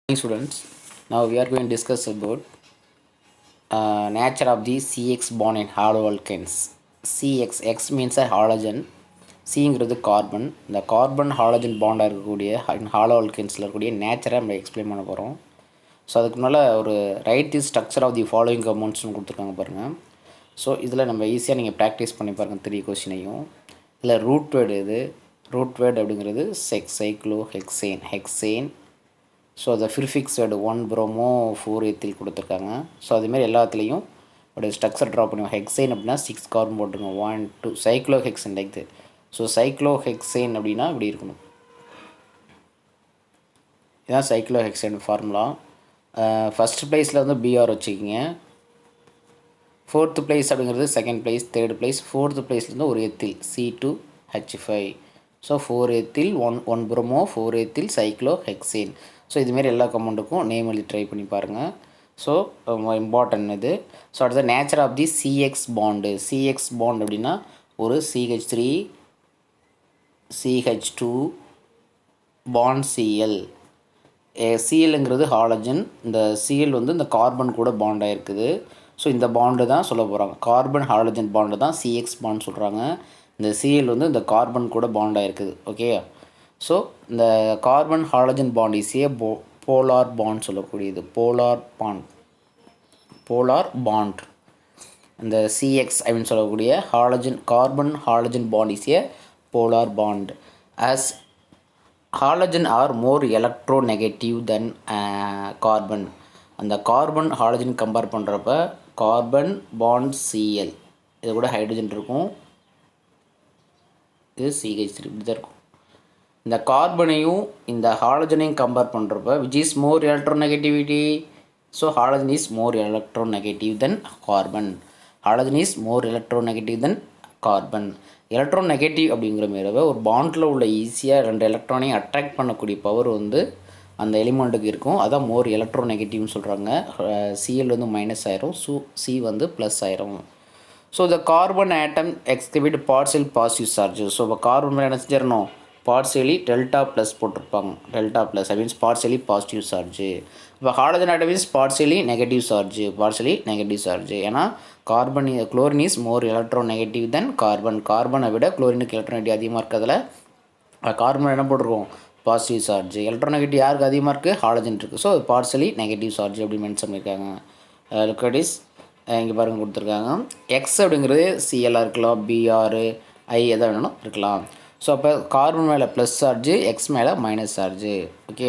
Morning students, now we are going to discuss about nature of the CX bond in haloalkanes. CX X means a halogen, Cங்கிறது carbon. இந்த carbon halogen பாண்டாக இருக்கக்கூடிய halo அல்கேன்ஸில் இருக்கக்கூடிய நேச்சரை நம்ம explain பண்ண போகிறோம். ஸோ அதுக்கு முன்னால் ஒரு write the structure of the following கம்பவுண்ட்ஸ்னு கொடுத்துருக்காங்க பாருங்கள். ஸோ இதில் நம்ம ஈஸியாக நீங்கள் ப்ராக்டிஸ் பண்ணி பாருங்கள் 3 கொஸ்டினையும். இதில் ரூட் வேர்டு இது ரூட் வேர்டு அப்படிங்கிறது சைக்ளோ ஹெக்சேன். ஸோ அதை ப்ரிஃபிக்ஸ் வேர்டு 1 ப்ரோமோ 4 எத்தில் கொடுத்துருக்காங்க. ஸோ அதுமாரி எல்லாத்துலேயும் ஒரு ஸ்ட்ரக்சர் ட்ரா பண்ணுவோம். ஹெக்சைன் அப்படின்னா 6 கார்பன் போட்டுருங்க. 1 2 சைக்ளோ ஹெக்சைன் லைக் இது. ஸோ சைக்ளோ ஹெக்சைன் அப்படின்னா இப்படி இருக்கணும். இதுதான் சைக்ளோ ஹெக்சைன் ஃபார்முலா. ஃபஸ்ட் ப்ளேஸில் வந்து பிஆர் வச்சுக்கிங்க. 4th பிளேஸ் அப்படிங்கிறது second place, 3rd place, 4th பிளேஸ்லேருந்து ஒரு ethyl C2H5. So 4 ethyl 1 bromo 4 ethyl cyclohexene. So இதுமாரி எல்லா கம்பவுண்டுக்கும் நேம் எழுதி ட்ரை பண்ணி பாருங்கள். ஸோ இம்பார்ட்டன்ட் இது. ஸோ அடுத்த nature of the C X bond. C X bond அப்படின்னா ஒரு CH3 CH2 பாண்ட் சிஎல். சிஎல்ங்கிறது ஹாலஜன். இந்த சிஎல் வந்து இந்த கார்பன் கூட பாண்டாக இருக்குது. ஸோ இந்த பாண்டு தான் சொல்ல போகிறாங்க. கார்பன் ஹாலஜன் பாண்டு தான் சிஎக்ஸ் பாண்ட் சொல்கிறாங்க. இந்த சிஎல் வந்து இந்த கார்பன் கூட பாண்டாக இருக்குது. ஓகே. ஸோ இந்த carbon halogen bond is a polar bond சொல்லக்கூடியது. Polar bond. இந்த சிஎக்ஸ் அப்படின்னு சொல்லக்கூடிய carbon halogen bond is a polar bond. As halogen are more electronegative then carbon. அந்த கார்பன் ஹாலஜன் கம்பேர் பண்ணுறப்ப கார்பன் பாண்ட் சிஎல் இது கூட hydrogen இருக்கும். இது CH3 இப்படி தான் இருக்கும். இந்த கார்பனையும் இந்த ஹாலஜனையும் கம்பேர் பண்ணுறப்ப which is more electronegativity. So halogen is more electronegative then carbon. Halogen is more electronegative then carbon. Electronegative அப்படிங்கிற மாரி ஒரு பாண்டில் உள்ள ஈஸியாக 2 எலக்ட்ரானையும் அட்ராக்ட் பண்ணக்கூடிய பவர் வந்து அந்த எலிமெண்ட்டுக்கு இருக்கும். அதான் மோர் எலக்ட்ரோநெகட்டிவ்னு சொல்கிறாங்க. சிஎல் வந்து மைனஸ் ஆயிரும், சி வந்து ப்ளஸ் ஆயிரும். So the carbon atom exhibit partial positive charge. So இப்போ கார்பன் மேலே என்ன செஞ்சிடணும், பார்சியலி டெல்டா ப்ளஸ் போட்டிருப்பாங்க. Delta plus I means partially positive charge. இப்போ halogen atom means partially negative charge. ஏன்னா chlorine is more electronegative then carbon. கார்பனை விட குளோரினுக்கு எலக்ட்ரோநெகட்டிவ் அதிகமாக இருக்கிறதுல கார்பன் என்ன போட்டிருக்கோம், பாசிட்டிவ் சார்ஜ். எலக்ட்ரோநெகட்டிவ் யாருக்கு அதிகமாக இருக்குது, ஹாலஜன் இருக்குது. ஸோ பார்சியலி நெகட்டிவ் சார்ஜ் அப்படின்னு மென்ஷன் பண்ணியிருக்காங்க. லிக்விட் இஸ் இங்கே பாருங்கள் கொடுத்துருக்காங்க. எக்ஸ் அப்படிங்கிறது சிஎல்லாக இருக்கலாம், பிஆர் ஐ எதை வேணாலும் இருக்கலாம். ஸோ அப்போ கார்பன் மேலே ப்ளஸ் சார்ஜு, எக்ஸ் மேலே மைனஸ் சார்ஜு. ஓகே.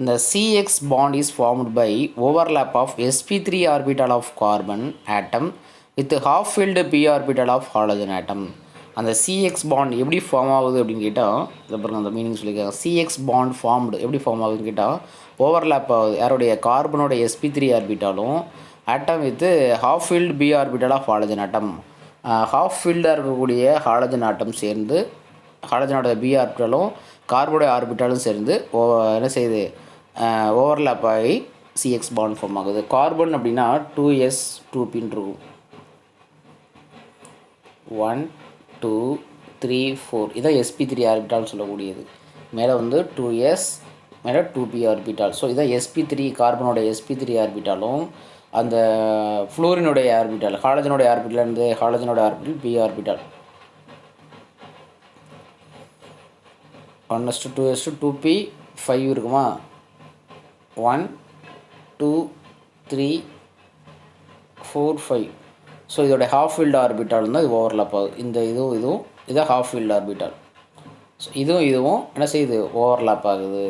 இந்த C X bond is formed by overlap of sp3 orbital of carbon atom with half filled p orbital of halogen atom. அந்த சிஎக்ஸ் பாண்ட் எப்படி form ஆகுது அப்படின்னு கேட்டால் இதை பாருங்கள், அந்த மீனிங் சொல்லியிருக்காங்க. சிஎக்ஸ் பாண்ட் ஃபார்ம்டு எப்படி ஃபார்ம் ஆகுதுன்னு கேட்டால் ஓவர்லேப் ஆகுது யாருடைய கார்பனோட sp3 ஆர்பிட்டாலும் atom with half filled p orbital of halogen atom. ஹாஃப் ஃபீல்டாக இருக்கக்கூடிய ஹாலஜன் ஆட்டம் சேர்ந்து ஹாலஜனோட பி ஆர்பிட்டாலும் கார்பனோட ஆர்பிட்டாலும் சேர்ந்து என்ன செய்யுது, ஓவர்லேப் ஆகி சிஎக்ஸ் பாண்ட் ஃபார்ம் ஆகுது. கார்பன் அப்படின்னா 2s 2p இருக்கும். 1 2 3 4 இதான் sp3 ஆர்பிட்டால் சொல்லக்கூடியது. மேலே வந்து 2s மேலே 2p ஆர்பிட்டால். ஸோ இதான் sp3 கார்பனோட sp3 ஆர்பிட்டாலும் அந்த ஃப்ளோரினுடைய ஆர்பிட்டால் ஹாலஜனோட ஆர்பிட்டாலேருந்து ஹாலஜனோட orbital P orbital 1s 2s 2p 5 இருக்குமா. 1 2 3 4 5. ஸோ இதோட ஹாஃப் ஃபீல்டு ஆர்பிட்டால் தான் இது ஓவர்லாப் ஆகுது. இந்த இதுவும் இதான் ஹாஃப் ஃபீல்டு ஆர்பிட்டால். ஸோ இதுவும் என்ன செய்யுது, ஓவர்லாப் ஆகுது.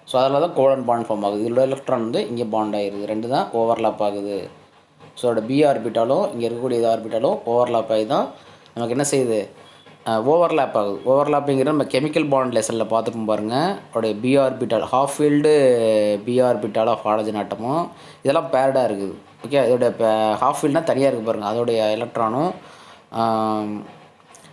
ஸோ அதில் தான் கோலன் பாண்ட் ஃபார்ம் ஆகுது. இதோட எலக்ட்ரான் வந்து இங்கே பாண்ட் ஆகிடுது. 2 தான் ஓவர்லாப் ஆகுது. ஸோ அதோட பி ஆர்பிட்டாலும் இங்கே இருக்கக்கூடிய இது ஆர்பிட்டாலும் ஓவர்லாப் ஆகி தான் நமக்கு என்ன செய்யுது, ஓவர்லேப் ஆகுது. ஓவர்லேப்பிங்கிற நம்ம கெமிக்கல் பாண்ட் லெசனில் பார்த்துப்போம் பாருங்கள். அதோடைய P orbital half filled P orbital of halogen ஆட்டமும் இதெல்லாம் பேர்டாக இருக்குது. ஓகே. இதோட இப்போ ஹாஃப் ஃபீல்டுனா தனியாக இருக்குது பாருங்கள். அதோடைய எலக்ட்ரானும்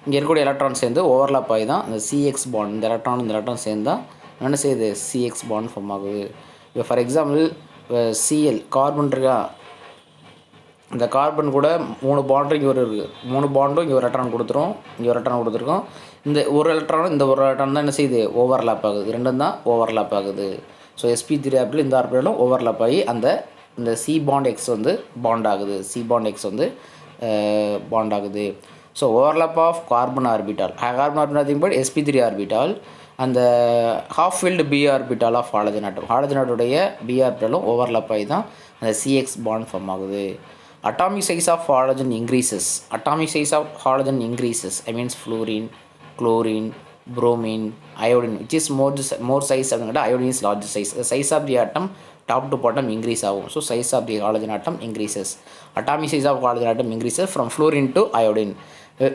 இங்கே இருக்கக்கூடிய எலக்ட்ரான் சேர்ந்து ஓவர்லேப் ஆகி தான் இந்த சிஎக்ஸ் பாண்ட், இந்த எலக்ட்ரான் சேர்ந்து தான் என்ன செய்யுது, சிஎக்ஸ் பாண்ட் ஃபார்ம் ஆகுது. இப்போ ஃபார் எக்ஸாம்பிள் சிஎல் கார்பன் இருக்கா, இந்த கார்பன் கூட 3 பாண்டும் இங்கே ஒரு இருக்குது. 3 பாண்டும் இங்கே ஒரு எலக்ட்ரான் கொடுத்துரும், இங்கே ஒரு எலக்ட்ரான் கொடுத்துருக்கோம். இந்த ஒரு எலக்ட்ரானும் இந்த ஒரு எலக்ட்ரான் தான் என்ன செய்யுது, ஓவர்லேப் ஆகுது. 2 தான் ஓவர்லேப் ஆகுது. ஸோ sp3 ஆர்பிட்டல் இந்த ஆர்பிட்டலும் ஓவர்லாப் ஆகி இந்த சி பாண்ட் எக்ஸ் வந்து பாண்ட் ஆகுது, சி பாண்ட் எக்ஸ் வந்து பாண்ட் ஆகுது. So overlap of carbon orbital nothing but sp3 orbital அந்த half filled P orbital of halogen atom, halogen ஆட்டோடைய பி ஆர்பிட்டாலும் ஓவர்லாப் ஆகி தான் அந்த சிஎக்ஸ் பாண்ட் ஃபார்ம் ஆகுது. Atomic size of halogen increases, atomic size of halogen increases, I means fluorine, chlorine, bromine, iodine, which is more size அப்படிங்கிற iodine is large size. The size of the atom top to bottom increase ஆகும். So size of the halogen atom increases. Atomic size of halogen atom increases from fluorine to iodine,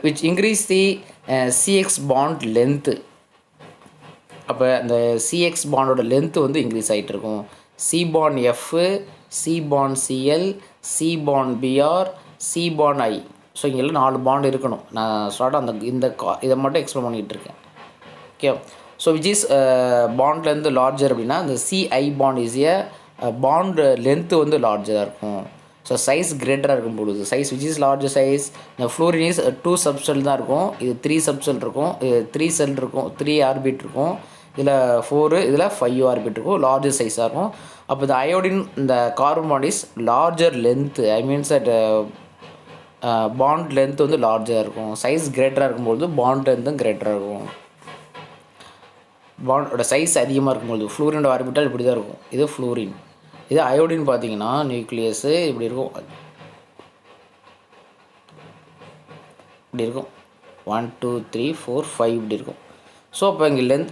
which increase the CX bond length. அப்போ அந்த CX பாண்டோட length வந்து increase ஆகிட்டு இருக்கும். C bond F, C bond Cl, C bond Br, C bond I. So இங்கெல்லாம் 4 bond இருக்கணும். நான் ஸ்டார்ட்டாக இதை மட்டும் எக்ஸ்பிளைன் பண்ணிகிட்டு இருக்கேன். Okay, so which is bond length larger அப்படின்னா இந்த CI bond is bond length வந்து லார்ஜராக இருக்கும். ஸோ சைஸ் கிரேட்டராக இருக்கும் பொழுது size which is larger size. இந்த ஃப்ளூரின் இஸ் 2 சப்செல் தான் இருக்கும், இது 3 சப்செல் இருக்கும், இது 3 செல் இருக்கும், 3 ஆர்பிட் இருக்கும், இதில் 4, இதில் 5 ஆர்பிட் இருக்கும், லார்ஜர் சைஸாக இருக்கும். அப்போ இந்த அயோடின் இந்த carbon bond is larger length, I means at bond length வந்து லார்ஜராக இருக்கும். சைஸ் கிரேட்டராக இருக்கும்போது பாண்ட் லென்த்தும் கிரேட்டராக இருக்கும். பாண்டோட சைஸ் அதிகமாக இருக்கும்போது ஃப்ளூரினோட ஆர்பிட்டால் இப்படி தான் இருக்கும். இது ஃப்ளூரின். இது அயோடின் பார்த்தீங்கன்னா நியூக்ளியஸு இப்படி இருக்கும், இப்படி இருக்கும். 1 2 3 4 5 இப்படி இருக்கும். ஸோ அப்போ இங்கே length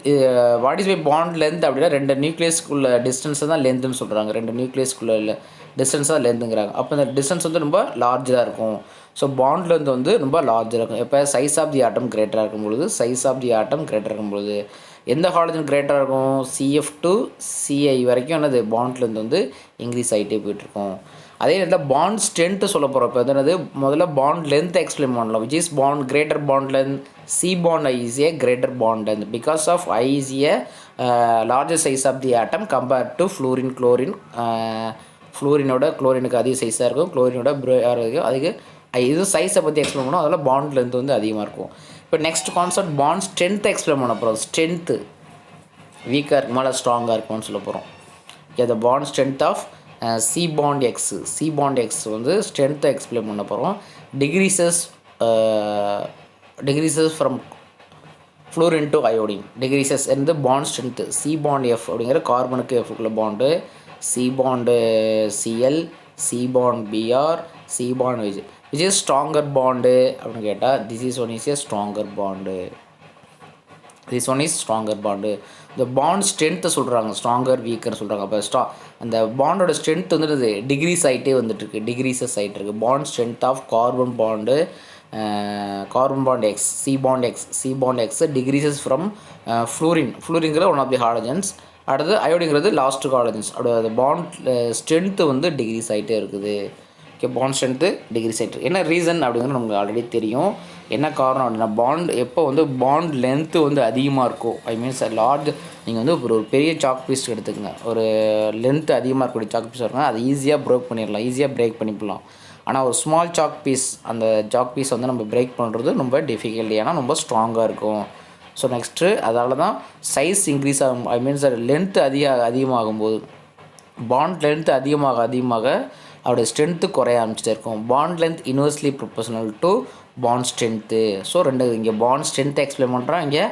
what is by bond length அப்படின்னா 2 நியூக்ளியஸ்க்குள்ள டிஸ்டன்ஸை தான் லென்த்துன்னு சொல்கிறாங்க. 2 நியூக்ளியஸ்க்குள்ள இல்லை டிஸ்டன்ஸ் தான் லென்த்துங்கிறாங்க. அப்போ இந்த டிஸ்டன்ஸ் வந்து ரொம்ப லார்ஜராக இருக்கும். ஸோ பாண்ட் லென்த் வந்து ரொம்ப லார்ஜராக இருக்கும். இப்போ சைஸ் ஆஃப் தி ஆட்டம் கிரேட்டராக இருக்கும் பொழுது சைஸ் ஆஃப் தி ஆட்டம் கிரேட்டராக இருக்கும் பொழுது எந்த ஹாலஜன் கிரேட்டராக இருக்கும், சிஎஃப் டு சிஐ வரைக்கும் என்னது பாண்ட் லென்த் வந்து இன்க்ரீஸ் ஆகிட்டே போயிட்டுருக்கும். அதே நேரத்தில் பாண்ட் ஸ்ட்ரென்த்து சொல்ல போகிறோம். இப்போ என்னது முதல்ல பாண்ட் லென்த் எக்ஸ்பிளைன் பண்ணலாம். Which is bond greater bond length, C bond I is a greater bond length because of I is a larger size of the atom compare to fluorine. ஃப்ளூரினோட குளோரினுக்கு அதிக சைஸாக இருக்கும், குளோரினோட அதுக்கு இது சைஸை பற்றி எக்ஸ்பிளைன் பண்ணோம். அதில் பாண்ட் லென்த் வந்து அதிகமாக இருக்கும். இப்போ next concept bond strength explain பண்ண போகிறோம். ஸ்ட்ரென்த்து வீக்காக இருக்குமா இல்லை ஸ்ட்ராங்காக இருக்குமான்னு சொல்ல போகிறோம். Okay, the bond strength of C bond X, C bond X வந்து ஸ்ட்ரென்த்தை எக்ஸ்பிளைன் பண்ண போகிறோம். Decreases from fluorine to iodine. Decreases இருந்து bond strength C bond F அப்படிங்கிற கார்பனுக்கு எஃப்க்குள்ள bond, C bond C L, C bond B R, C bond which is stronger bond அப்படின்னு கேட்டால் this is one is a stronger bond. This one is stronger bond. இந்த bond ஸ்ட்ரென்த்தை சொல்கிறாங்க, stronger வீக்கர்னு சொல்கிறாங்க. அப்போ அந்த பாண்டோட ஸ்ட்ரென்த் வந்துட்டு டிக்ரீஸ் ஆகிட்டே வந்துட்டுருக்கு, டிக்ரீசஸ் ஆகிட்டு இருக்குது. Bond strength of carbon bond X, C bond X decreases from ஃப்ளூரின்ங்கிற ஒன் ஆஃப் தி ஹாலஜன்ஸ். அடுத்து அயோடிங்கிறது லாஸ்ட்டு ஹாலஜன்ஸ். அப்படி பாண்ட் ஸ்ட்ரென்த்து வந்து டிக்ரீஸ் ஆகிட்டே இருக்குது. ஓகே, பாண்ட் ஸ்ட்ரென்த்து டிக்ரீஸ் ஆகிட்டு என்ன ரீசன் அப்படிங்கிறது நமக்கு ஆல்ரெடி தெரியும். என்ன காரணம் அப்படின்னா பாண்ட் எப்போ வந்து பாண்ட் லென்த்து வந்து அதிகமாக இருக்கும், ஐ மீன்ஸ் லார்ஜ். நீங்கள் வந்து ஒரு பெரிய சாக் பீஸ் எடுத்துக்கங்க, ஒரு லென்த்து அதிகமாக இருக்கக்கூடிய சாக் பீஸ் இருக்குன்னா அதை ஈஸியாக பிரேக் பண்ணிடலாம். ஆனால் ஒரு ஸ்மால் சாக் பீஸ், அந்த சாக் பீஸ் வந்து நம்ம பிரேக் பண்ணுறது ரொம்ப டிஃபிகல்ட், ஏன்னா ரொம்ப ஸ்ட்ராங்காக இருக்கும். ஸோ நெக்ஸ்ட்டு அதால தான் சைஸ் இன்க்ரீஸ் ஆகும், ஐ மீன்ஸ் லென்த்து அதிகமாகும்போது பாண்ட் லென்த்து அதிகமாக அவருடைய ஸ்ட்ரென்த்து குறைய ஆரம்பிச்சுட்டே இருக்கும். Bond length inversely proportional to bond strength. So இங்கே பாண்ட் ஸ்ட்ரென்த்தை எக்ஸ்பிளைன் பண்ணுறோம், இங்கே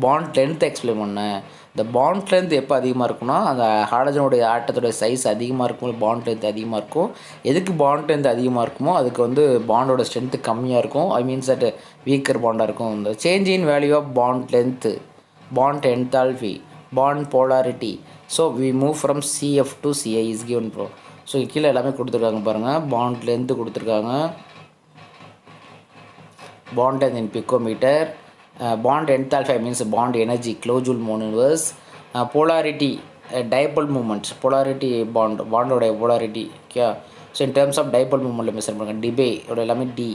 பாண்ட் லென்த்தை எக்ஸ்பிளைன் பண்ணேன். இந்த பாண்ட் லென்த் எப்போ அதிகமாக இருக்குன்னா அந்த ஹாலஜனுடைய ஆட்டத்தோடைய சைஸ் அதிகமாக இருக்கும்போது பாண்ட் லென்த் அதிகமாக இருக்கும். எதுக்கு பாண்ட் லென்த் அதிகமாக இருக்குமோ அதுக்கு வந்து பாண்டோட ஸ்ட்ரென்த்து கம்மியாக இருக்கும், ஐ மீன்ஸ் தட் வீக்கர் பாண்டாக இருக்கும். இந்த change in value of bond length, bond enthalpy, bond polarity. So we move from CF to CI is given bro. So கீழே எல்லாமே கொடுத்துருக்காங்க பாருங்கள். பாண்ட் லென்த்து கொடுத்துருக்காங்க, bond length in picometer, bond enthalpy means bond energy kilojoule mole inverse, polarity dipole moments, polarity பாண்டோடைய polarity. Okay, so in terms of dipole மூமெண்ட்டில் measure பண்ணுறாங்க. Debye இதோட எல்லாமே டி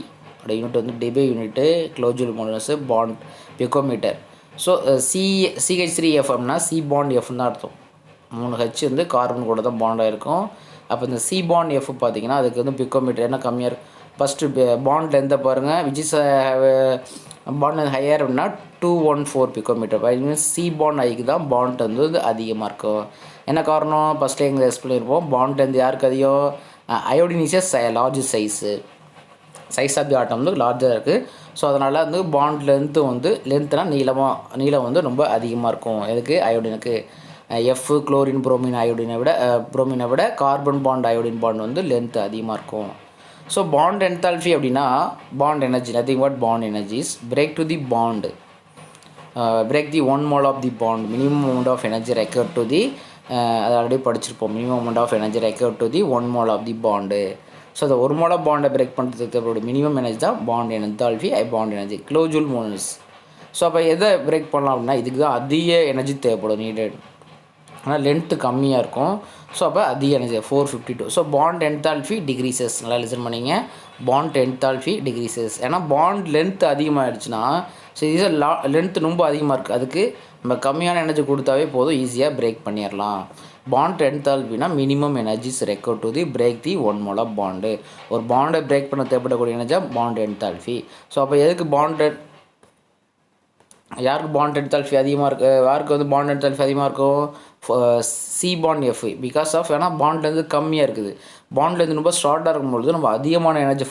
யூனிட் வந்து debye unit, kilojoule mole inverse, bond picometer. So CH3Fம்னா C bond எஃப்னு தான் அர்த்தம். 3H வந்து கார்பன் கூட தான் பாண்டாக இருக்கும். அப்போ இந்த சி பாண்ட் எஃப் பார்த்தீங்கன்னா அதுக்கு வந்து பிக்கோமீட்டர் என்ன கம்மியாக இருக்கும். ஃபஸ்ட்டு பாண்ட் லென்த்தை பாருங்கள், which is bond length higher அப்படின்னா 214 picometre. I means C bond ஐக்கு தான் பாண்ட் வந்து அதிகமாக இருக்கும். என்ன காரணம் ஃபஸ்ட்டே எங்கே எக்ஸ்பிளைன் இருப்போம். பாண்ட் லென்த் யாருக்கு அதிகம்? Iodine is a large size of the atom வந்து லார்ஜாக இருக்குது. ஸோ அதனால் வந்து பாண்ட் லென்த்து வந்து நீளம் வந்து ரொம்ப அதிகமாக இருக்கும். எதுக்கு? அயோடினுக்கு. எஃப் குளோரின் புரோமினை விட கார்பன் பாண்ட் அயோடின் பாண்ட் வந்து லென்த் அதிகமாக இருக்கும். ஸோ பாண்ட் என்தால்பி அப்படின்னா bond energy, nothing but bond energies break to the bond, break the 1 mole of the bond, minimum amount of energy required to the அது already படிச்சிருப்போம். Minimum amount of energy required to the 1 mole of the bond. So அந்த 1 mole of பாண்டை break பண்ணுறதுக்கு தேவைப்பட minimum energy தான் bond enthalpy, bond energy kilojoule moles. So அப்போ எதை break பண்ணலாம் அப்படின்னா இதுக்கு தான் அதிக எனர்ஜி தேவைப்படும் நீடட். ஆனால் லென்த்து கம்மியாக இருக்கும். ஸோ அப்போ அதிக energy 452. So bond enthalpy decreases. நல்லா லிசன் பண்ணிங்க, பாண்ட் என்தால்பி டிக்ரீசஸ். ஏன்னா பாண்ட் லென்த் அதிகமாகிடுச்சுன்னா, ஸோ இது லென்த்து ரொம்ப அதிகமாக இருக்குது, அதுக்கு நம்ம கம்மியான எனர்ஜி கொடுத்தாவே போதும், ஈஸியாக பிரேக் பண்ணிடலாம். பாண்ட் என்தால்பினா minimum energies required to the break the 1 mole of bond. ஒரு பாண்டை பிரேக் பண்ண தேவைப்படக்கூடிய எனர்ஜியாக பாண்ட் என்தால்பி. ஸோ அப்போ எதுக்கு யாருக்கு பாண்ட் என்தால்பி அதிகமாக இருக்குது? யாருக்கு வந்து பாண்ட் என்தால்பி அதிகமாக இருக்கும்? C bond F. Because of ஏன்னா பாண்ட்லேருந்து கம்மியாக இருக்குது. பாண்ட்லேருந்து ரொம்ப ஷார்ட்டாக இருக்கும்பொழுது நம்ம அதிகமான எனர்ஜி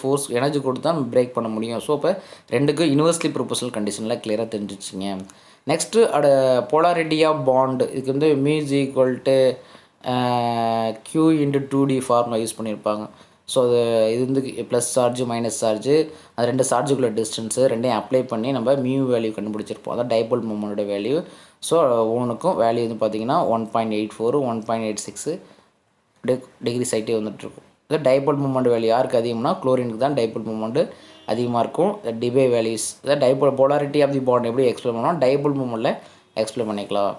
கொடுத்து தான் நம்ம பிரேக் பண்ண முடியும். ஸோ இப்போ ரெண்டுக்கும் யூனிவர்சலி ப்ரொபோஷனல் கண்டிஷனில் கிளியராக தெரிஞ்சிச்சிங்க. Next polarity of bond. இதுக்கு வந்து mu's equal to Q × 2D formula use பண்ணியிருப்பாங்க. ஸோ இது வந்து ப்ளஸ் சார்ஜ் மைனஸ் சார்ஜு, அது ரெண்டு சார்ஜுக்குள்ள டிஸ்டன்ஸு ரெண்டையும் அப்ளை பண்ணி நம்ம மியூ வேல்யூ கண்டுபிடிச்சிருப்போம். அதான் டைபோல் மூமெண்டோட வேல்யூ. ஸோ ஒவ்வொன்றுக்கும் வேல்யூ வந்து பார்த்திங்கன்னா 1.84 1.86 டிகிரி சைட்டே வந்துட்டுருக்கும். இது டைபோல் மூமெண்ட் வேல்யூ யாருக்கு அதிகம்னா குளோரினுக்கு தான் டைபோல் மூமெண்ட்டு அதிகமாக இருக்கும். டிபே வேல்யூஸ் இதை போலாரிட்டி ஆஃப் தி பாண்ட் எப்படி எக்ஸ்பிளைன் பண்ணோம், டைபோல் மூமெண்ட்டில் எக்ஸ்பிளைன் பண்ணிக்கலாம்.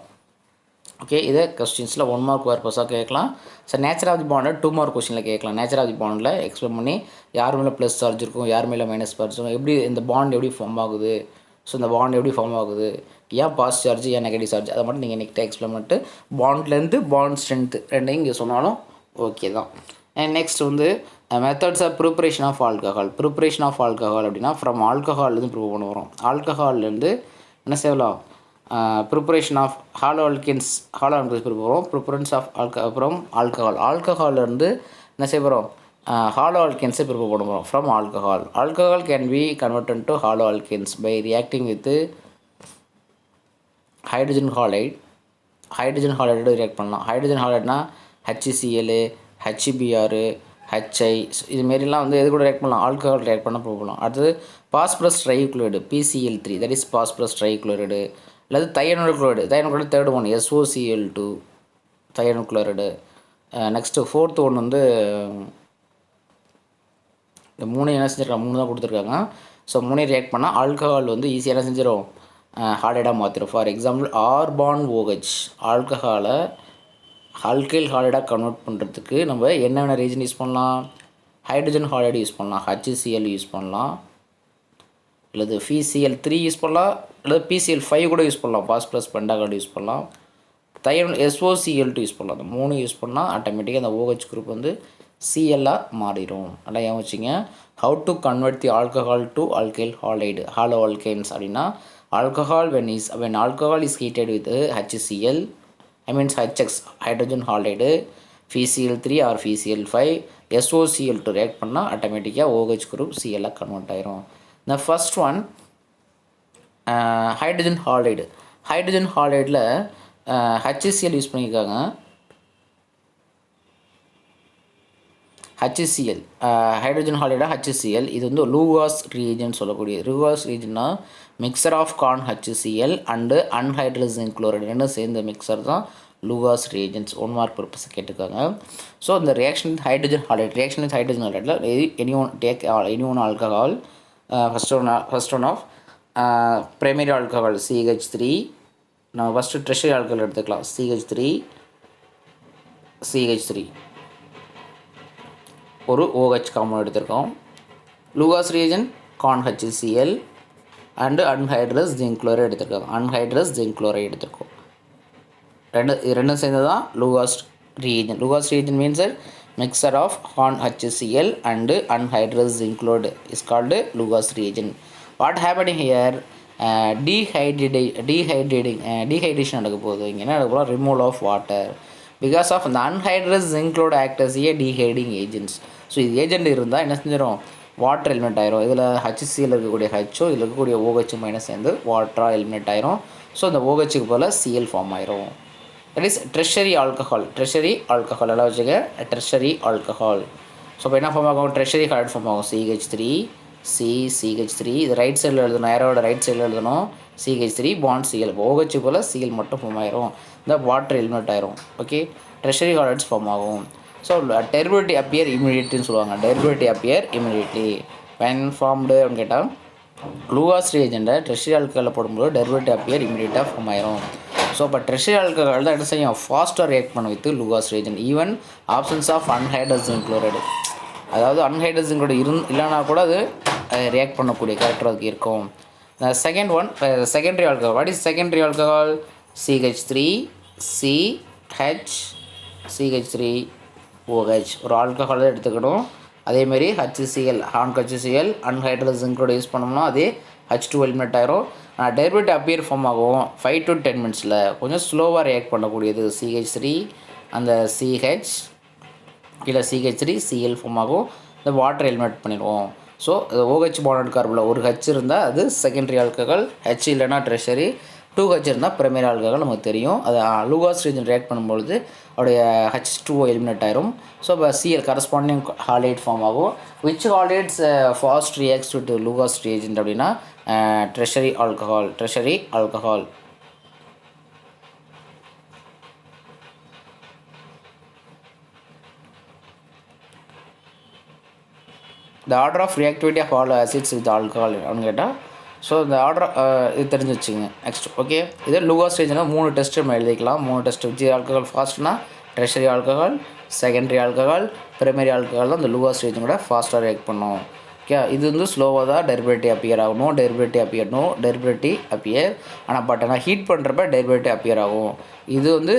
ஓகே, இதை கொஸ்டின்ஸில் 1 மார்க் பர்பஸாக கேட்கலாம். ஸோ நேச்சர் ஆஃப் தி பாண்டை 2 மார்க் கொஸ்டினில் கேட்கலாம். நேச்சர் ஆஃப் தி பாண்டில் எக்ஸ்பிளைன் பண்ணி யார் மேலே ப்ளஸ் சார்ஜ் இருக்கும், யார் மேலே மைனஸ் சார்ஜ் இருக்கும், எப்படி இந்த பாண்ட் எப்படி ஃபார்ம் ஆகுது, ஸோ இந்த பாண்ட் எப்படி ஃபார்ம் ஆகுது, ஏன் பாசிட்டிவ் சார்ஜ் ஏன் நெகட்டிவ் சார்ஜ், அதை மட்டும் நீங்கள் நெக்ஸ்ட் எக்ஸ்பிளைன் பண்ணிட்டு பாண்ட்லேருந்து பாண்ட் ஸ்ட்ரென்த்து ரெண்டையும் இங்கே சொன்னாலும் ஓகே தான். அண்ட் நெக்ஸ்ட் வந்து methods of preparation of alcohol. Preparation of alcohol அப்படின்னா ஃப்ரம் ஆல்கஹால்லேருந்து ப்ரிப்பேர் பண்ண வரும். ஆல்கஹால்லேருந்து என்ன செய்யலாம், preparation of halo alkanes prepare பண்ணுவோம். ப்ரிப்பரன்ஸ் ஆஃப் அப்புறம் ஆல்கஹால்லேருந்து என்ன செய்ய போகிறோம், ஹாலோ ஆல்கேன்ஸை ப்ரிப்பேர் பண்ண போகிறோம் from alcohol can be converted to halo alkanes by reacting with hydrogen halide react பண்ணலாம். ஹைட்ரஜன் ஹாலைட்னா HCl, HBr, HI இதுமாரிலாம் வந்து எது கூட ரியாக்ட் பண்ணலாம், ஆல்கஹால் ரியாக்ட் பண்ண போகலாம். அடுத்தது phosphorus trichloride PCl3, that is phosphorus trichloride. அல்லது thionyl chloride third one SOCl2 thionyl chloride. Next fourth one வந்து இந்த 3 என்ன செஞ்சுருக்காங்க, 3 தான் கொடுத்துருக்காங்க. ஸோ 3 ரியாக்ட் பண்ணால் ஆல்கஹால் வந்து ஈஸியாக என்ன செஞ்சிடும், ஹாலைடாக மாற்றிடும். ஃபார் எக்ஸாம்பிள் R-OH ஆல்கஹாலை ஆல்கைல் ஹாலைடாக கன்வெர்ட் பண்ணுறதுக்கு நம்ம என்னென்ன ரீஜன் யூஸ் பண்ணலாம், ஹைட்ரஜன் ஹாலைடு யூஸ் பண்ணலாம், HCl யூஸ் பண்ணலாம், அல்லது PCl3 யூஸ் பண்ணலாம், அல்லது PCl5 கூட யூஸ் பண்ணலாம், பாஸ்பரஸ் பெண்டாக்சைடு யூஸ் பண்ணலாம், SOCl2 யூஸ் பண்ணலாம். அந்த 3 யூஸ் பண்ணால் ஆட்டோமேட்டிக்காக அந்த OH குரூப் வந்து Cl-ஆக மாறிடும். நல்லா ஏன் வச்சிங்க, how to convert the alcohol to alkyl halide halo alkynes அப்படின்னா alcohol when alcohol is heated with HCl, I mean HX hydrogen halide, PCl3 or PCl5, SOCl2 react பண்ணால் ஆட்டோமேட்டிக்காக OH குரூப் Cl கன்வெர்ட் ஆயிரும். The first one hydrogen ஹாலைடில் HCl use பண்ணியிருக்காங்க. HCl hydrogen ஹாலைடாக HCl இது வந்து Lucas reagent சொல்லக்கூடிய. Lucas ரீஜன்னா மிக்சர் ஆஃப் கார்ன் HCl அண்டு அன்ஹைட்ரஜன் குளோரைடு ரெண்டும் சேர்ந்த மிக்சர் தான் லூகாஸ் ரீஜன்ஸ். 1 மார்க் பர்பஸ் கேட்டிருக்காங்க. ஸோ இந்த ரியாக்ஷன் வித் ஹைட்ரஜன் ஹாலைடில் any one alcohol, first one of primary alcohol CH3. நம்ம ஃபஸ்ட்டு ட்ரெஷரி ஆல்கஹால் எடுத்துக்கலாம். CH3 ஒரு OH காம்பவுண்ட் எடுத்திருக்கோம். லூகாஸ் ரீஜன் கார்ன் HCl and anhydrous zinc chloride எடுத்திருக்கோம். ரெண்டும் சேர்ந்து தான் Lucas reagent means mixture of கார்ன் HCl and anhydrous zinc chloride is called Lucas reagent. What happening here, dehydration நடக்க போகுது. இங்கே என்ன நடக்க போகிறோம், removal of water. Because of அந்த அன்ஹைட்ரஸ் ஜிங்க்ளோட ஆக்ட் as a டீஹைடிங் ஏஜென்ட்ஸ். ஸோ இது ஏஜென்ட் இருந்தால் என்ன செஞ்சிடும், வாட்டர் எலிமினேட் ஆயிரும். இதில் HCl இருக்கக்கூடிய ஹச்சோ இதில் இருக்கக்கூடிய OH மைனஸ் சேர்ந்து வாட்டராக எலிமினேட் ஆயிரும். ஸோ இந்த OHக்கு போல் Cl ஃபார்ம் ஆயிரும். That is tertiary alcohol. Treasury alcohol எல்லாம் வச்சுக்க, ட்ரெஷரி ஆல்கஹால். ஸோ இப்போ என்ன ஃபார்ம் ஆகும், ட்ரெஷரி ஹாய்ட் ஃபார்ம் ஆகும். CH3 CH3 இது ரைட் சைடில் எழுதணும், ஏரோட ரைட் சைடில் எழுதணும். CH3 bond Cl. இப்போ OH போல் Cl மட்டும் ஃபார்ம் ஆயிரும். இந்த வாட்டர் எலிமினேட் ஆயிரும். ஓகே, ட்ரெஷரி ஹாய்ட்ஸ் ஃபார்ம் ஆகும். ஸோ டெரிவேட்டிவ் அப்பியர் இமிடியேட்லின்னு சொல்லுவாங்க. Derivative appear immediately when formed அப்படின்னு கேட்டால் லூகாஸ் ரியேஜெண்ட்டை ட்ரெஷரி ஆல்கஹாலில் போடும்போது டெரிவேட்டிவ் அப்பியர் இமிடியேட்டாக ஃபார்ம் ஆயிரும். ஸோ இப்போ ட்ரெஷரி ஆல்கஹால் தான் என்ன செய்யும், ஃபாஸ்ட்டாக ரியாக்ட் பண்ண with Lucas reagent. Even options of anhydrous zinc chloride, அதாவது அன்ஹைட்ரஸ் ஜிங்க் குளோரைடு இல்லைனா கூட அது ரியாக்ட் பண்ணக்கூடிய கேரக்டர் அதுக்கு இருக்கும். Second one secondary alcohol. What is secondary alcohol? CH3 CH3OH ஒரு ஆல்கஹால் எடுத்துக்கணும். அதேமாரி HCl HCl அன்ஹைட்ரஸ் ஜிங்கோட யூஸ் பண்ணோம்னா அதே H2 எலிமினேட் ஆயிரும். டெரிவேட்டிவ் அப்பியர் ஃபார்ம் ஆகும் 5 to 10 மினிட்ஸில். கொஞ்சம் ஸ்லோவாக ரியாக்ட் பண்ணக்கூடியது CH3 அந்த CH இல்லை CH3 Cl ஃபார்ம் ஆகும். இந்த வாட்டர் எலிமினேட் பண்ணிடுவோம். ஸோ OH பாண்டட் கார்பனில் ஒரு H இருந்தால் அது செகண்டரி ஆல்கஹால், H இல்லைனா ட்ரெஷரி, 2H இருந்தால் பிரைமரி ஆல்கஹால் நமக்கு தெரியும். அது லூகாஸ் ரீஜன் ரியாக்ட் பண்ணும்பொழுது அவருடைய H2O எலிமினேட் ஆயிரும். ஸோ இப்போ Cl கரஸ்பாண்டிங் ஹாலைட் ஃபார்ம் ஆகும். Which halides fast reacts with Lucas reagent அப்படின்னா tertiary alcohol. The order of reactivity of all acids with alcohol அப்படின்னு கேட்டால், ஸோ இந்த ஆர்டர் இது தெரிஞ்சு வச்சுங்க. நெக்ஸ்ட் ஓகே, இதே லூகாஸ் ரீஜனாக 3 டெஸ்ட்டு நம்ம எழுதிக்கலாம். 3 டெஸ்ட். விச் ஆல்கஹால் ஃபாஸ்ட்னா tertiary alcohol, secondary alcohol, primary alcohol தான் இந்த லூகாஸ் ரீஜன் கூட ஃபாஸ்ட்டாக ரியாக்ட் பண்ணும். ஓகே, இது வந்து ஸ்லோவாக தான் டெரிவேட்டிவ் அப்பியர் ஆகும். No derivative appear. ஆனால் ஹீட் பண்ணுறப்ப டெரிவேட்டிவ் அப்பியர் ஆகும். இது வந்து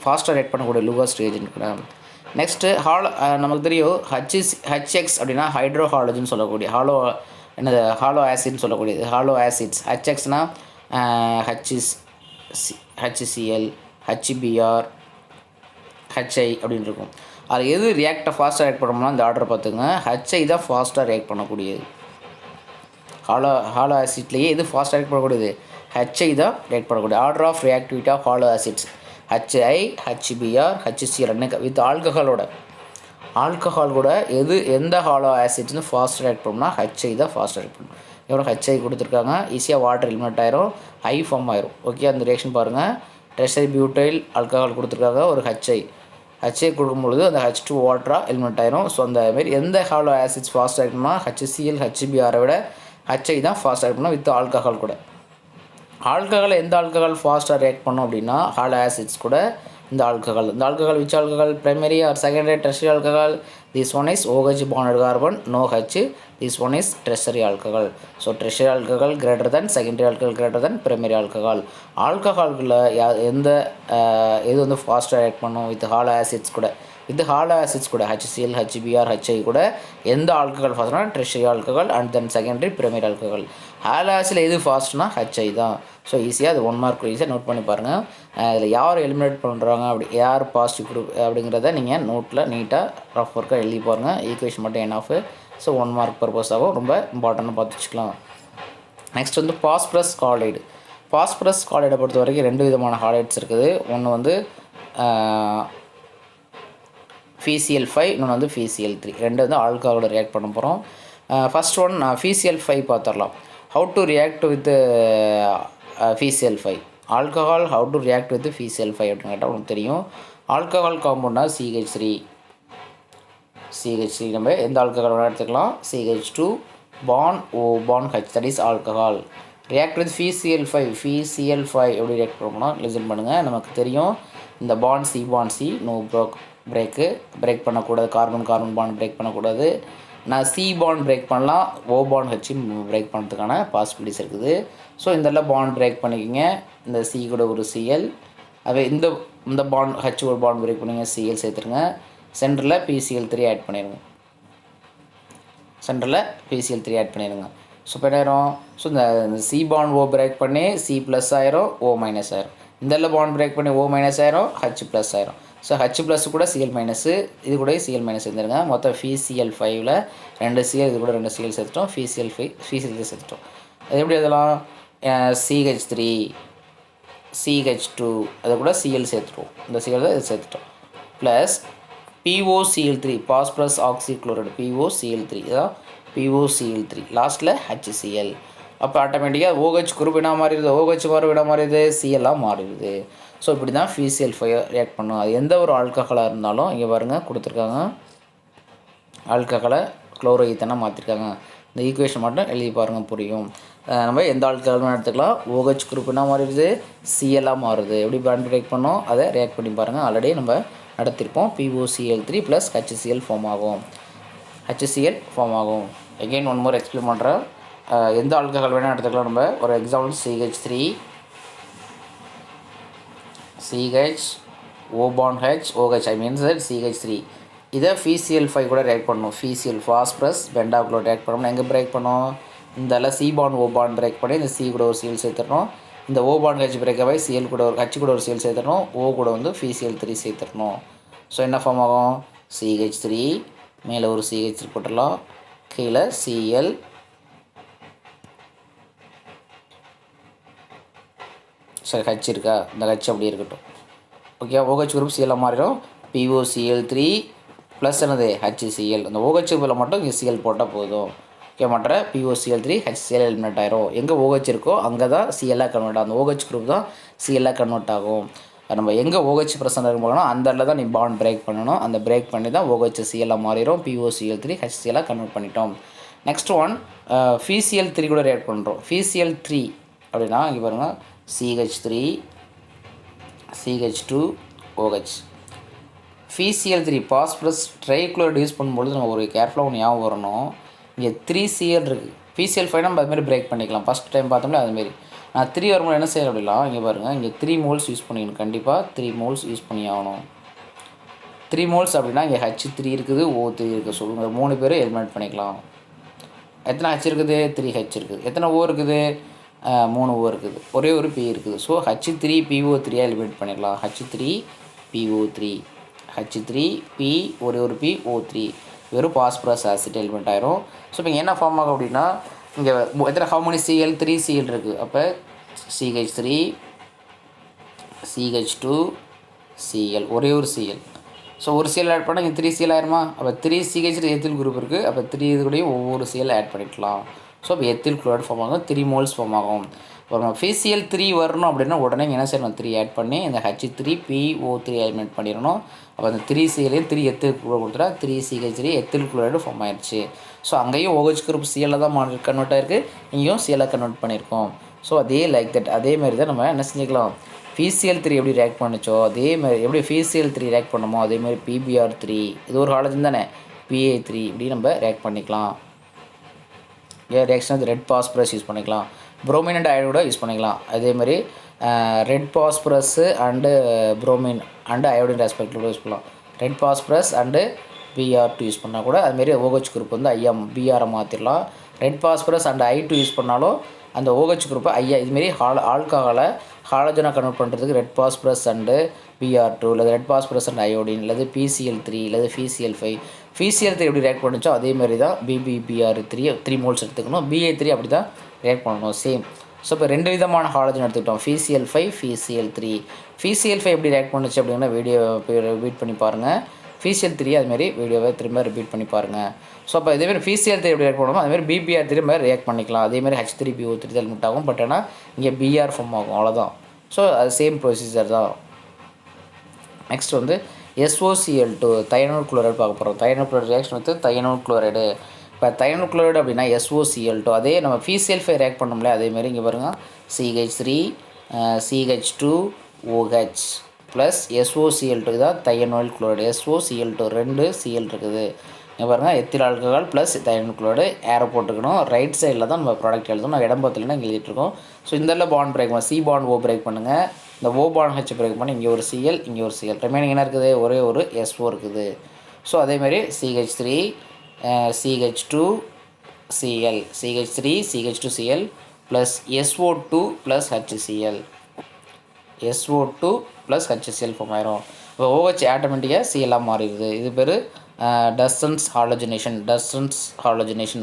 ஃபாஸ்ட்டாக ரியாக்ட் பண்ணக்கூடிய லூகாஸ் ரீஜன் கூட. நெக்ஸ்ட்டு நமக்கு தெரியும் HX அப்படின்னா ஹைட்ரோ ஹாலஜன் சொல்லக்கூடிய ஹாலோ ஆசிட்னு சொல்லக்கூடியது. ஹாலோ ஆசிட்ஸ் HXனால் HCl, HBr, HI அப்படின்னு இருக்கும். அது எது ரியாக்டை ஃபாஸ்ட்டாக ரியாக்ட் பண்ணோம்னா இந்த ஆர்டர் பார்த்துங்க. HI தான் ஃபாஸ்ட்டாக ரியாக்ட் பண்ணக்கூடியது. ஹாலோ ஆசிட்லேயே எது ஃபாஸ்ட்டாக ரியாக்ட் பண்ணக்கூடியது? HI தான் ரியாக்ட் பண்ணக்கூடிய. Order of reactivity of halo acids HI, HBr, HCl with alcohol கூட எந்த ஹாலோ ஆசிட்ஸ்னு ஃபாஸ்ட் ரியாக்ட் பண்ணோம்னா HI தான் ஃபாஸ்ட் ரியாக்ட் பண்ணணும். எவ்வளோ HI கொடுத்துருக்காங்க, ஈஸியாக வாட்டர் எலிமினேட் ஆயிரும், ஹை ஃபார்ம் ஆயிரும். ஓகே, அந்த ரியாக்ஷன் பாருங்கள். ட்ரெஷரி பியூட்டைல் ஆல்கஹால் கொடுத்துருக்காங்க, ஒரு HI கொடுக்கும்பொழுது அந்த H2 வாட்டராக எலிமினேட் ஆயிரும். ஸோ அந்த மாதிரி எந்த ஹாலோ ஆசிட்ஸ் ஃபாஸ்ட் ரியாக்ட் பண்ணால் HCl, HBr விட HI தான் ஃபாஸ்ட் ரியாக்ட் பண்ணணும் வித் ஆல்கஹால் கூட. ஆல்கஹால் எந்த ஆல்கஹால் ஃபாஸ்ட்டாக ரியாக்ட் பண்ணோம் அப்படின்னா ஹாலோ ஆசிட்ஸ் கூட இந்த alcohol which alcohol primary or secondary tertiary alcohol. This one is OH bonded carbon, no H. This one is tertiary alcohol. So tertiary alcohol greater than, secondary alcohol greater than primary alcohol. ஆல்கஹால்களில் எது வந்து ஃபாஸ்ட்டாக react பண்ணும் with hollow acids கூட. HCl, HBr, HI கூட எந்த alcohol ஃபாஸ்ட்னா tertiary alcohol and then secondary primary alcohol. Halo ஆசிட்ல எது ஃபாஸ்ட்னா HI தான். ஸோ ஈஸியாக அது 1 மார்க் ஈஸியாக நோட் பண்ணி பாருங்கள். இதில் யார் எலிமினேட் பண்ணுறாங்க, யார் பாசிட்டிவ் குரூப் அப்படிங்கிறத நீங்கள் நோட்டில் நீட்டாக ரஃப் ஒர்க்காக எழுதி பாருங்கள். ஈக்குவேஷன் மட்டும் என் ஆஃப். ஸோ 1 மார்க் பர்பஸாகவும் ரொம்ப இம்பார்ட்டண்ட்டாக பார்த்து வச்சுக்கலாம். நெக்ஸ்ட் வந்து பாஸ்பரஸ் காலைடு. பாஸ்பரஸ் காலைடை பொறுத்த வரைக்கும் 2 விதமான ஹாலைட்ஸ் இருக்குது. ஒன்று வந்து FeCl5, இன்னொன்று வந்து FeCl3. 2 வந்து ஆல்கஹாலோட ரியாக்ட் பண்ண போகிறோம். ஃபர்ஸ்ட் ஒன் FeCl5 பார்த்துடலாம். How to react with FeCl5. Alcohol how to react with FeCl5 அப்படின்னு கேட்டால் உங்களுக்கு தெரியும். ஆல்கஹால் காம்பவுண்டாக CH3 நம்ம எந்த ஆல்கஹால் வேணால் எடுத்துக்கலாம். CH2 bond O bond H, that is alcohol. React with FeCl5 எப்படி ரியாக்ட் பண்ணோம்னா லிசன் பண்ணுங்கள். நமக்கு தெரியும் இந்த பாண்ட் C நோ பிரேக் பண்ணக்கூடாது. கார்பன் பாண்ட் பிரேக் பண்ணக்கூடாது. நான் C பாண்ட் பிரேக் பண்ணலாம், O பாண்ட் H பிரேக் பண்ணுறதுக்கான பாசிபிலிட்டிஸ் இருக்குது. ஸோ இதெல்லாம் பாண்ட் பிரேக் பண்ணிக்கிங்க. இந்த C கூட ஒரு Cl, அதே இந்த பாண்ட் H ஒரு பாண்ட் பிரேக் பண்ணிங்க, Cl சேர்த்துருங்க. சென்டரில் FeCl3 ஆட் பண்ணிடுங்க. ஸோ இப்போ என்ன ஆயிரும், ஸோ இந்த C பாண்ட் O பிரேக் பண்ணி C ப்ளஸ் ஆயிரும், O மைனஸ் ஆயிரும். இந்த பாண்ட் பிரேக் பண்ணி O மைனஸ் ஆயிரும், H ப்ளஸ் ஆயிரும். ஸோ H ப்ளஸ் கூட Cl மைனஸு, இது கூட Cl மைனஸ் இருந்துருங்க. மொத்தம் FeCl5ல் 2 Cl, இது கூட 2 Cl சேர்த்துட்டோம். FeCl5 சேர்த்துட்டோம். அது எப்படி எழுதலாம்? CH3 CH2 அது கூட Cl சேர்த்துட்டோம். இந்த Cl தான் இது சேர்த்துட்டோம். Plus POCl3 phosphorus oxychloride POCl3 இதான் POCl3 லாஸ்ட்டில் HCl. அப்போ ஆட்டோமேட்டிக்காக OH குரூப் என்ன மாறிடுது, OH குரூப் என்ன மாறிடுது, Cl மாறிடுது. ஸோ இப்படி தான் FeCl5 ரியாக்ட் பண்ணும். அது எந்த ஒரு ஆல்கஹாலாக இருந்தாலும் இங்கே பாருங்கள் கொடுத்துருக்காங்க, ஆல்கஹாலை குளோரோ ஈத்தனாக மாற்றிருக்காங்க. இந்த ஈக்குவேஷன் மட்டும் எழுதி பாருங்கள், புரியும். நம்ம எந்த ஆல்கஹாலும் எடுத்துக்கலாம். OH குரூப் என்ன மாறிடுது, Cl மாறுது. எப்படி பாண்ட் பிரேக் பண்ணோம் அதை ரியாக்ட் பண்ணி பாருங்கள். ஆல்ரெடி நம்ம நடத்திருப்போம். POCl3 ப்ளஸ் HCl ஃபார்ம் ஆகும். HCl ஃபார்ம் ஆகும். எகெயின் ஒன் மோர் எக்ஸ்பிளைன் பண்ணுறேன். எந்த ஆல்கஹால் வேணால் எடுத்துக்கலாம். நம்ம ஒரு example CH3 CH O bond H OH I means that CH3 இதை FeCl5 கூட ரியாக்ட் பண்ணணும். FeCl ஃபாஸ்பரஸ் பெண்டாக்ளோரைடு ரியாக்ட் பண்ணணும். எங்கே பிரேக் பண்ணோம், இந்த C bond O bond break பண்ணி இந்த C கூட ஒரு Cl சேர்த்துடணும். இந்த O bond H பிரேக் ஆகி Cl கூட ஒரு H கூட ஒரு Cl சேர்த்துடணும். O கூட வந்து FeCl3 சேர்த்துடணும். ஸோ என்ன ஃபார்ம் ஆகும், CH3 மேலே ஒரு CH3 போட்டுடலாம், கீழே Cl சரி H இருக்கா, இந்த H அப்படி இருக்கட்டும். ஓகே, OH குரூப் Cl மாறிடும். POCl3 ப்ளஸ் என்னது HCl. அந்த OH குரூப்பில் மட்டும் இங்கே Cl போட்டால் போதும். ஓகே, மற்ற POCl3 HCl எலிமினேட் ஆயிரும். எங்கே OH இருக்கோ அங்கே தான் Cl கன்வெர்ட் ஆகும். அந்த OH குரூப் தான் Cl கன்வெர்ட் ஆகும். நம்ம எங்கே OH ப்ரெசென்ட் இருக்கும் போகணும் அந்த இடத்துல தான் நீ பாண்ட் பிரேக் பண்ணணும். அந்த பிரேக் பண்ணி தான் OH Cl மாறிடும். POCl3 HCl கன்வெர்ட் பண்ணிட்டோம். நெக்ஸ்ட் ஒன் FeCl3 கூட ரியாக்ட் பண்ணுறோம். FeCl3 அப்படின்னா இங்கே பாருங்கள், CH3 CH2 OH. FeCl3 phosphorus trichloride use பண்ணும்பொழுது நம்ம ஒரு கேர்ஃபுல்லாக ஒன்று ஞாபகம் வரணும். இங்கே 3Cl இருக்குது. FeCl5 நம்ம அதுமாரி பிரேக் பண்ணிக்கலாம். ஃபஸ்ட் டைம் பார்த்தோம்னா அதுமாரி. நான் 3 வரும்போது என்ன செய்யணும் அப்படிலாம், இங்கே பாருங்கள், இங்கே 3 மோல்ஸ் யூஸ் பண்ணிக்கணும். கண்டிப்பாக 3 மோல்ஸ் யூஸ் பண்ணி ஆகணும். 3 மோல்ஸ் அப்படின்னா இங்கே H3 இருக்குது, O3 இருக்குது. சொல்லுங்கள், 3 பேரும் எலிமினேட் பண்ணிக்கலாம். எத்தனை H இருக்குது, 3H இருக்குது. எத்தனை O இருக்குது, 3 O இருக்குது. ஒரே ஒரு P இருக்குது. ஸோ H3PO3 எலிமினேட் பண்ணிடலாம். H3PO3 H3P ஒரே ஒரு P O3 வெறும் பாஸ்பரஸ் ஆசிட் எலிமெண்ட் ஆயிரும். ஸோ இப்போ என்ன ஃபார்ம் ஆகும் அப்படின்னா, இங்கே எத்தனை ஹவு மணி Cl 3 Cl இருக்குது. அப்போ CH3 CH2 Cl ஒரே ஒரு Cl. ஸோ ஒரு Cl ஆட் பண்ணால் இங்கே 3 Cl ஆயிருமா. அப்போ 3 CH எத்தில் குரூப் இருக்குது. அப்போ 3 இது கூடயும் ஒவ்வொரு Cl ஆட் பண்ணிக்கலாம். ஸோ இப்போ எத்தில் குளோரைடு ஃபார்ம் ஆகும். 3 மோல்ஸ் ஃபார்ம் ஆகும். இப்போ FeCl3 வரணும் அப்படின்னா உடனே என்ன செய்யணும், 3 ஆட் பண்ணி இந்த H3PO3 எலிமினேட் பண்ணிடணும். அப்போ அந்த 3Cl 3 எத்தில் குளோரைடு கொடுத்துட்டா 3CH3 எத்தில் குளோரைடு ஃபார்ம் ஆயிடுச்சு. ஸோ அங்கேயும் OH குரூப் Cl தான் கன்வெர்ட் ஆயிருக்கு, இங்கேயும் Cl கன்வெர்ட் பண்ணியிருக்கோம். ஸோ அதே லைக் தட் அதே மாதிரி தான் நம்ம என்ன செஞ்சுக்கலாம், FeCl3 எப்படி ரியாக்ட் பண்ணிச்சோ அதே மாதிரி எப்படி FeCl3 ரியாக்ட் பண்ணமோ அதே மாதிரி PBr3 இது ஒரு ஹாலஜன் தானே, Pa3 இப்படி நம்ம ரியாக்ட் பண்ணிக்கலாம். ரியாக்ஷன் ரெட் பாஸ்பரஸ் யூஸ் பண்ணிக்கலாம், புரோமின் அண்ட் அயோடைடு கூட யூஸ் பண்ணிக்கலாம். அதேமாதிரி red phosphorus and bromine and iodine respective use பண்ணலாம். Red phosphorus and Br2 use பண்ணால் கூட அதுமாரி OH குரூப் வந்து Br மாற்றிடலாம். Red phosphorus and I2 use பண்ணாலும் அந்த OH குரூப்பை இதுமாரி ஆல்கஹாலை ஹாலஜனாக கன்வெர்ட் பண்ணுறதுக்கு ரெட் பாஸ்பரஸ் அண்டு Br2 இல்லை ரெட் பாஸ்பரஸ் அண்ட் அயோடின் இல்லை PCl3 இல்லை FeCl5 FeCl3 எப்படி ரியாக்ட் பண்ணிச்சோ அதேமாதிரி தான் BBr3 3 மோல்ஸ் எடுத்துக்கணும். Ba3 அப்படி தான் ரியாக்ட் பண்ணணும் சேம். ஸோ இப்போ 2 விதமான ஹாலஜன் எடுத்துக்கிட்டோம், FeCl5 FeCl3. FeCl5 எப்படி ரியாக்ட் பண்ணிச்சு அப்படின்னா வீடியோ ரிப்பீட் பண்ணி பாருங்கள். FeCl3 அதுமாரி வீடியோவை திரும்ப ரிப்பீட் பண்ணி பாருங்கள். ஸோ அப்போ இதேமாதிரி FeCl3 எப்படி ரியாக்ட் பண்ணணுமோ அதுமாதிரி BBr3 மாதிரி ரியாக்ட் பண்ணிக்கலாம். அதேமாதிரி H3PO3 எலிமினேட் ஆகும். பட் ஆனால் இங்கே Br ஃபார்ம் ஆகும், அவ்வளோதான். ஸோ அது சேம் ப்ரொசீஜர் தான். நெக்ஸ்ட் வந்து SOCl2 தையனோல் குளோரைடு பார்க்க போகிறோம். தையனோல் குளோரைடு ரியாக்ஷன் வந்து தையனோல் குளோரைடு. இப்போ தையனோல் குளோரைடு அப்படின்னா SOCl2 அதே நம்ம FeCl5 ரியாக்ட் பண்ணோம்ல அதேமாதிரி இங்கே பாருங்கள், CH3 CH2 OH plus SOCl2 தான் தையனோல் குளோரைடு. SOCl2 2 Cl இருக்குது. இங்கே பாருங்கள், ethyl alcohol plus thionyl chloride arrow போட்டுக்கணும். ரைட் சைடில் தான் நம்ம ப்ராடக்ட் எழுதணும். நான் இடம் பார்த்துலன்னா இங்கே எழுதிட்டுருக்கோம். ஸோ இந்த பாண்ட் பிரேக் பண்ண C bond O பிரேக் பண்ணுங்கள். இந்த O bond H பிரேக் பண்ணி இங்கே ஒரு Cl இங்கே ஒரு Cl ரிமைனிங் என்ன இருக்குது, ஒரே ஒரு SO இருக்குது. ஸோ அதேமாதிரி CH3 CH2 Cl CH3 CH2 Cl plus SO2 plus HCl SO2 plus HCl form ஆயிரும். இப்போ OH ஆட்டோமேட்டிக்காக சிஎல்லாக மாறிடுது. இது பேர் டஸ்டன்ஸ் ஹாலோஜனேஷன்.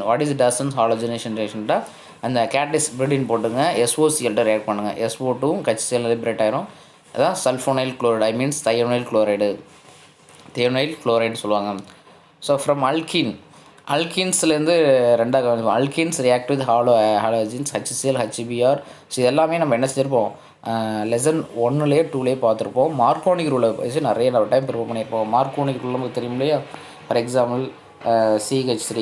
வாட் இஸ் டஸ்டன்ஸ் ஹாலோஜனேஷன் ரியாக்ஷன்டா அந்த கேட்டலிஸ்ட் பிரிடின் போட்டுங்க SOCl ரியாக்ட் பண்ணுங்கள். SO2வும் HCl லிபரேட் ஆயிரும். அதான் sulphonyl chloride, I means thionyl chloride சொல்லுவாங்க. ஸோ ஃப்ரம் அல்கீன்ஸ்லேருந்து ரெண்டாக alkenes react with halogens HCl HBr. ஸோ இதெல்லாமே நம்ம என்ன செஞ்சுருப்போம், லெசன் 1லேயே 2லேயே பார்த்துருப்போம். மார்க்கோனிக் ரூலை வச்சு நிறைய டைம் ப்ரிப்பேர் பண்ணியிருப்போம். மார்க்கோனிக் ரூல் நமக்கு தெரியும் இல்லையா? For example CH3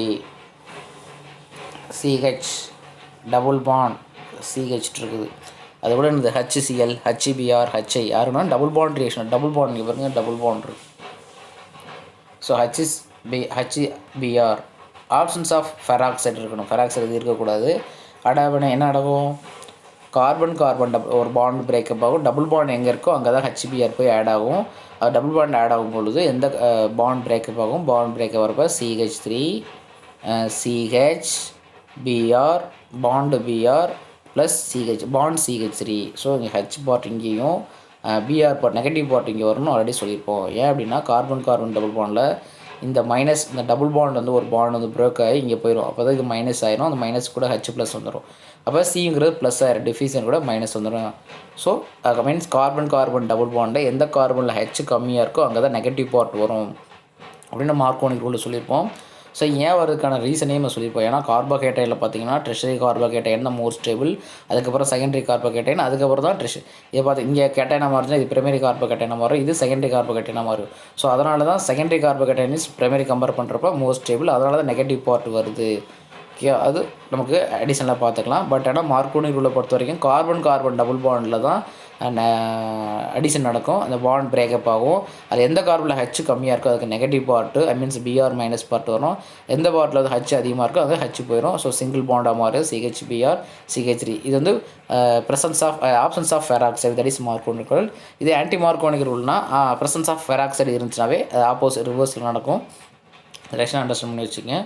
CH double bond CH இருக்குது. அதோட இந்த HCl HBr HI யாருன்னா double bond reaction. Double bond இங்கே பாருங்க, டபுள் பாண்ட் இருக்குது. So HBr options of peroxide இருக்கணும். ஃபெராக்சைடு இருக்கக்கூடாது. அடாவணை என்ன நடக்கும், கார்பன் ஒரு பாண்ட் பிரேக்கப் ஆகும். டபுள் பாண்ட் எங்கே இருக்கோ அங்கே தான் HBr போய் ஆட் ஆகும். அது டபுள் பாண்ட் ஆட் ஆகும் பொழுது எந்த பாண்ட் பிரேக்கப் ஆகும், பாண்ட் பிரேக்கப் வரப்போ CH3 CHBr bond Br plus CH bond CH3. So இங்கே H பார்ட் இங்கேயும் Br பார்ட் நெகட்டிவ் பார்ட் இங்கே வரணும் ஆல்ரெடி சொல்லியிருப்போம். ஏன் அப்படின்னா கார்பன் டபுள் பாண்டில் இந்த மைனஸ், இந்த டபுள் பாண்ட் வந்து ஒரு பாண்ட் வந்து பிரேக் ஆகி இங்கே போயிடும். அப்போ தான் இது மைனஸ் ஆயிரும். அந்த மைனஸ் கூட H ப்ளஸ் வந்துடும். அப்போ சிங்கிறது ப்ளஸ் ஆயிரும், டிஃபிஷன் கூட மைனஸ் வந்துடும். So means carbon double bond எந்த கார்பனில் H கம்மியாக இருக்கோ அங்கே தான் நெகட்டிவ் பார்ட் வரும் அப்படின்னு மார்க்கோனிக் ரூலில் சொல்லியிருப்போம். ஸோ ஏன் வரதுக்கான ரீசனையும் நம்ம சொல்லியிருப்போம். ஏன்னா கார்போகேட்டைனில் பார்த்தீங்கன்னா ட்ரெஷரி கார்போகேட்டைன் தான் மோர் ஸ்டேபிள், அதுக்கப்புறம் செகண்டரி கார்போகேட்டைன், அதுக்கப்புறம் தான் இதை பார்த்து இங்கே கேட்டைனாக மாறுச்சுன்னா இது பிரைமரி கார்போகேட்டைனாக மாறும், இது செகண்டரி கார்போகேட்டைனாக மாறும். ஸோ அதனால தான் செகண்டரி கார்போகேட்டைன் இஸ் பிரைமரி கம்பேர் பண்ணுறப்ப மோர் ஸ்டேபிள், அதனால தான் நெகட்டிவ் பார்ட் வருது. ஓகே, அது நமக்கு அடிஷனலாக பார்த்துக்கலாம். பட் ஆனால் மார்க்கோனிக் ரூலை பொறுத்த வரைக்கும் கார்பன் டபுள் பாண்டில் தான் அடிஷன் நடக்கும். அந்த பாண்ட் பிரேக்கப் ஆகும். அது எந்த கார்பனில் H கம்மியாக இருக்கோ அதுக்கு negative part, I means Br minus part வரும். எந்த பார்ட்டில் வந்து H அதிகமாக இருக்கோ அது H போயிடும். ஸோ சிங்கிள் பாண்டாக மாறும் CHBr CH3. இது வந்து presence of options of peroxide, that is Markovnikov rule. இது ஆன்டி மார்க்கோனிக் ரூல்னா ப்ரெசன்ஸ் ஆஃப் ஃபெராக்சைடு இருந்துச்சுனாவே அது ஆப்போசிட் ரிவர்ஸில் நடக்கும். ரிலேஷன் அண்டர்ஸ்டாண்ட் பண்ணி வச்சுக்கோங்க.